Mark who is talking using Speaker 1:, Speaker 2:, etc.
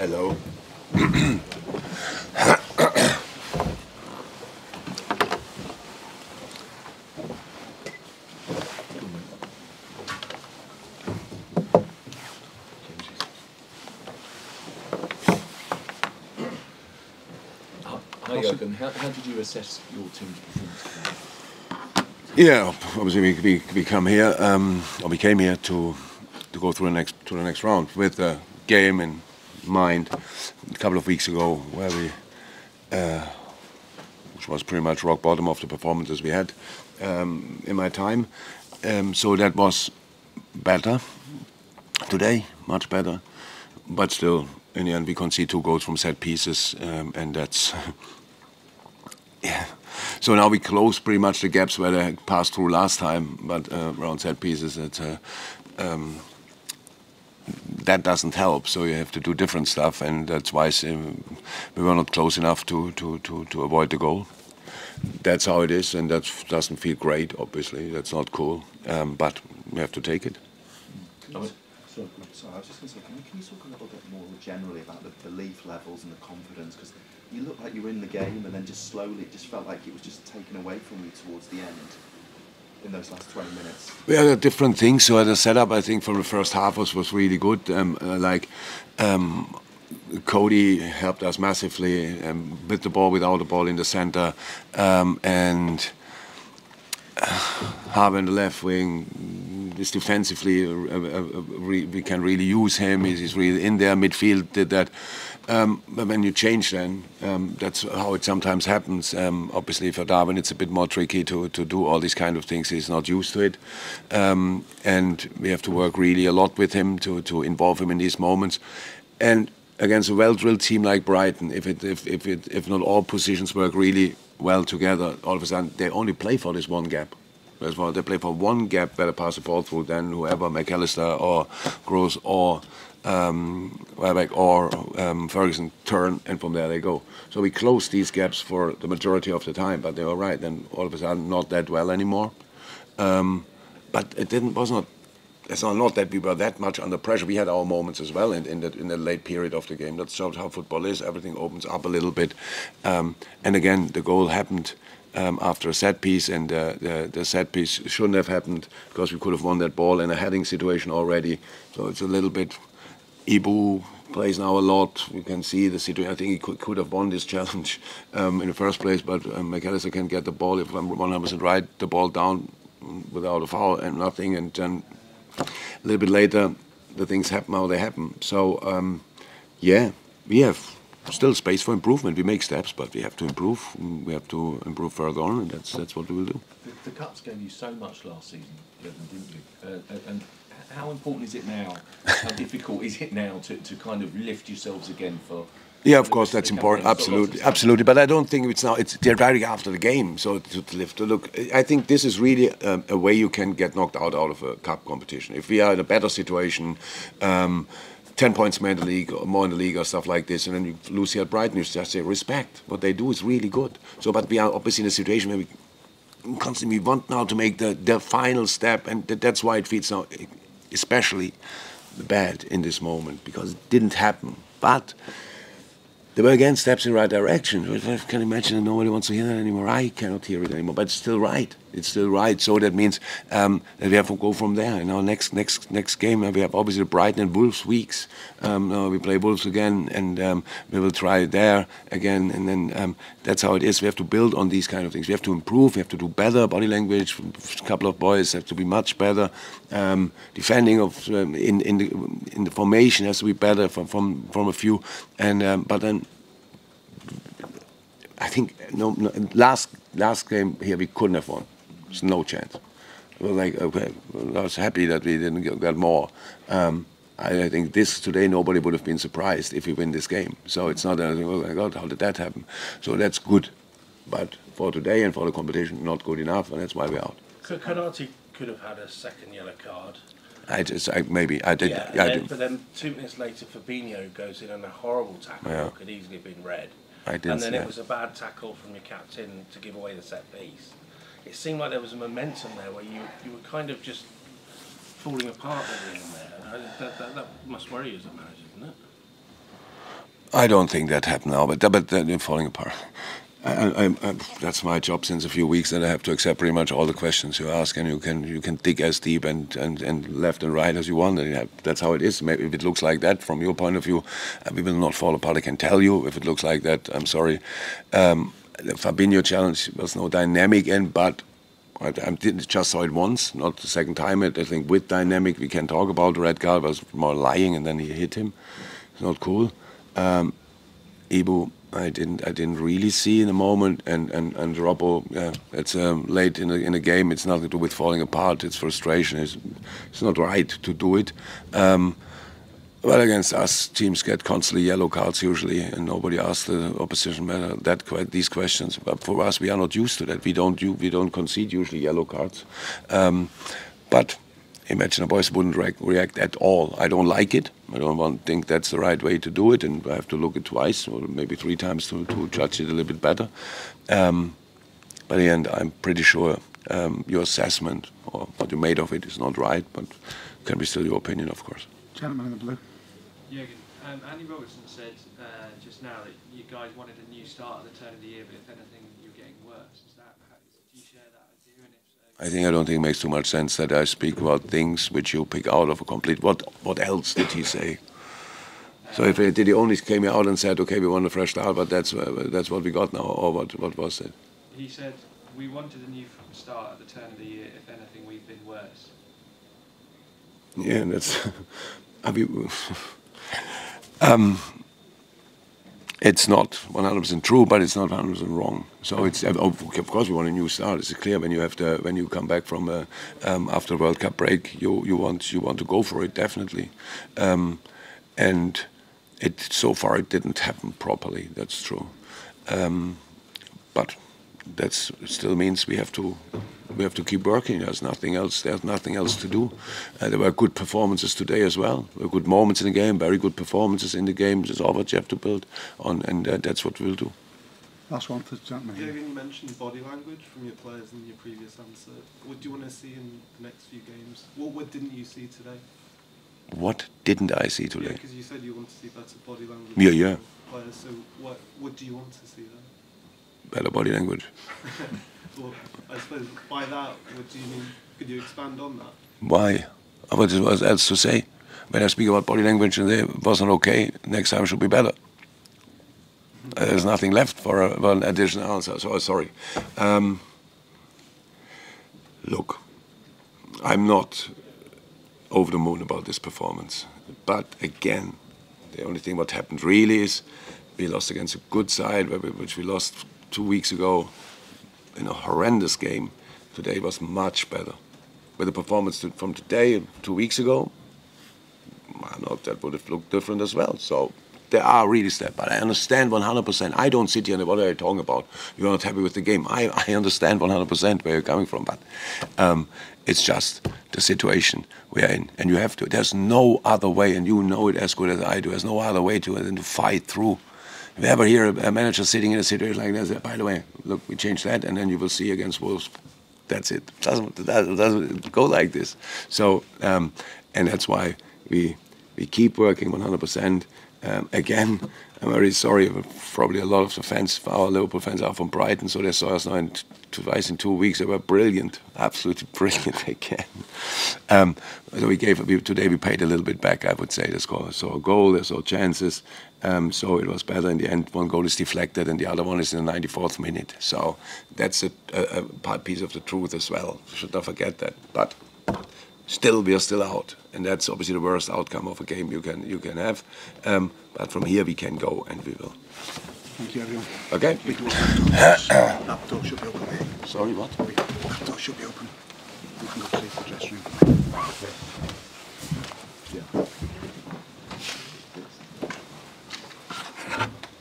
Speaker 1: Hello.
Speaker 2: Hi Jurgen, how did you assess your team's performance?
Speaker 1: Yeah, obviously we come here, or we came here to go through the next round with a game in mind a couple of weeks ago where we, which was pretty much rock bottom of the performances we had in my time. So that was better today, much better, but still in the end we concede 2 goals from set pieces, and that's yeah. So now we close pretty much the gaps where they passed through last time, but around set pieces, that doesn't help. So you have to do different stuff, and that's why we were not close enough to avoid the goal. That's how it is, and that doesn't feel great. Obviously, that's not cool, but we have to take it.
Speaker 3: Sorry, I was just going to say, can you talk a little bit more generally about the belief levels and the confidence? Because you looked like you were in the game, and then just slowly, it just felt like it was just taken away from you towards the end in those last 20 minutes.
Speaker 1: We had different things. So the setup, I think, from the first half was really good. Cody helped us massively with the ball, without the ball in the center, and Harvey in the left wing. This defensively, we can really use him. He's really in there. Midfield did that. But when you change, then that's how it sometimes happens. Obviously, for Darwin, it's a bit more tricky to do all these kind of things. He's not used to it, and we have to work really a lot with him to involve him in these moments. And against a well-drilled team like Brighton, if not all positions work really well together, all of a sudden they only play for this one gap. They play for one gap where they pass the ball through, then whoever, McAllister or Gross or Welbeck or Ferguson turn, and from there they go. So we close these gaps for the majority of the time, but they were right, then all of a sudden not that well anymore. But it's not that we were that much under pressure. We had our moments as well in the late period of the game. That shows how football is. Everything opens up a little bit. And again, the goal happened after a set piece, and the set piece shouldn't have happened because we could have won that ball in a heading situation already. So it's a little bit. Ibu plays now a lot. You can see the situation. I think he could have won this challenge in the first place, but McAllister can get the ball, if I'm 100% right, the ball down without a foul and nothing, and then a little bit later the things happen how they happen. So yeah, we have still space for improvement. We make steps, but we have to improve. We have to improve further on, and that's what we will do.
Speaker 2: The Cups gave you so much last season, didn't you? And how important is it now? How difficult is it now to kind of lift yourselves again for?
Speaker 1: Yeah, of course, that's important. Absolutely, absolutely. But I don't think it's now. They're directly after the game. So to lift. Look, I think this is really a way you can get knocked out of a cup competition. If we are in a better situation, 10 points more in the league, or stuff like this, and then you lose here at Brighton, you just say respect. What they do is really good. So, but we are obviously in a situation where we constantly want now to make the final step, and that's why it feels now especially bad in this moment, because it didn't happen. But they were again steps in the right direction. I can imagine that nobody wants to hear that anymore. I cannot hear it anymore, but it's still right. It's still right. So that means that we have to go from there. In our next game, we have obviously Brighton and Wolves weeks. We play Wolves again, and we will try there again. And then that's how it is. We have to build on these kind of things. We have to improve. We have to do better. Body language. A couple of boys have to be much better. Defending of in the formation has to be better from a few. And but then I think last game here we couldn't have won. There's no chance. We were like, okay, I was happy that we didn't get more. I think today nobody would have been surprised if we win this game. So it's not anything, oh my God, how did that happen? So that's good. But for today and for the competition, not good enough, and that's why we're out.
Speaker 4: So Konate could have had a second yellow card.
Speaker 1: Maybe I did.
Speaker 4: Yeah, but then 2 minutes later, Fabinho goes in on a horrible tackle.
Speaker 1: Yeah.
Speaker 4: Could easily have been red.
Speaker 1: And
Speaker 4: then it was a bad tackle from your captain to give away the set piece. It seemed like there was a momentum there where you were kind of just falling apart at the end there. That must worry you as a manager, doesn't it?
Speaker 1: I don't think that happened now, but they're falling apart. That's my job since a few weeks, that I have to accept pretty much all the questions you ask, and you can dig as deep and left and right as you want. And that's how it is. Maybe if it looks like that from your point of view, we will not fall apart. I can tell you if it looks like that. I'm sorry. The Fabinho challenge was no dynamic in, but I just saw it once, not the second time. I think with dynamic we can talk about. The red card was more lying, and then he hit him. It's not cool. Ibu, I didn't really see in the moment, and Robbo, yeah, it's late in the game. It's nothing to do with falling apart. It's frustration. It's not right to do it. Well, against us, teams get constantly yellow cards usually, and nobody asks the opposition these questions. But for us, we are not used to that. We don't concede usually yellow cards. But imagine the boys wouldn't react at all. I don't like it. I don't think that's the right way to do it, and I have to look it twice or maybe 3 times to judge it a little bit better. But in the end, I'm pretty sure your assessment or what you made of it is not right, but it can be still your opinion, of course.
Speaker 5: Gentleman in the blue.
Speaker 6: Jurgen, Andy Robertson said just now that you guys wanted a new start at the turn of the year, but if anything, you're getting worse. Do you share that idea? And if so,
Speaker 1: I don't think it makes too much sense that I speak about things which you pick out of a complete. What else did he say? So did he only came out and said, okay, we want a fresh start, but that's what we got now, or what was it?
Speaker 6: He said we wanted a new start at the turn of the year. If anything, we've been worse.
Speaker 1: Yeah, that's. It's not 100% true, but it's not 100% wrong. So it's of course we want a new start. It's clear when you come back from after World Cup break, you want to go for it definitely, and so far it didn't happen properly. That's true, but that still means we have to keep working. There's nothing else to do. There were good performances today as well. There were good moments in the game, very good performances in the game. That's all what you have to build on, and that's what we'll do.
Speaker 5: Last one for the gentleman.
Speaker 7: Jurgen, you mentioned body language from your players in your previous answer. What do you want to see in the next few games? What didn't you see today?
Speaker 1: What didn't I see today?
Speaker 7: Because you said you want to see better body language.
Speaker 1: Yeah.
Speaker 7: Players. So what do you want to see then?
Speaker 1: Better body language.
Speaker 7: Well, I suppose by that, what do you mean? Could you expand on that?
Speaker 1: Why? What else to say? When I speak about body language and it wasn't okay, next time should be better. There's nothing left for an additional answer, so sorry. Look, I'm not over the moon about this performance. But again, the only thing what happened really is we lost against a good side, which we lost 2 weeks ago in a horrendous game. Today was much better. With the performance from today, 2 weeks ago, that would have looked different as well. So there are really steps, but I understand 100%. I don't sit here and what are you talking about? You're not happy with the game. I understand 100% where you're coming from, but it's just the situation we are in, and you have to. There's no other way, and you know it as good as I do. There's no other way than to fight through. If you ever hear a manager sitting in a situation like this, by the way, look, we changed that, and then you will see against Wolves. That's it. It doesn't go like this. So, and that's why we keep working 100%. Again, I'm very sorry, but probably a lot of the fans, our Liverpool fans, are from Brighton, so they saw us now twice in 2 weeks. They were brilliant, absolutely brilliant again. So today we paid a little bit back, I would say. They saw a goal, they saw chances, so it was better in the end. One goal is deflected, and the other one is in the 94th minute. So that's a piece of the truth as well. Should not forget that. But still, we are still out, and that's obviously the worst outcome of a game you can have. But from here we can go, and we will.
Speaker 5: Thank you, everyone.
Speaker 1: Okay.
Speaker 5: That door should be open.
Speaker 1: Sorry, what?
Speaker 5: That door should be open. You can go to the dressing room. Yeah.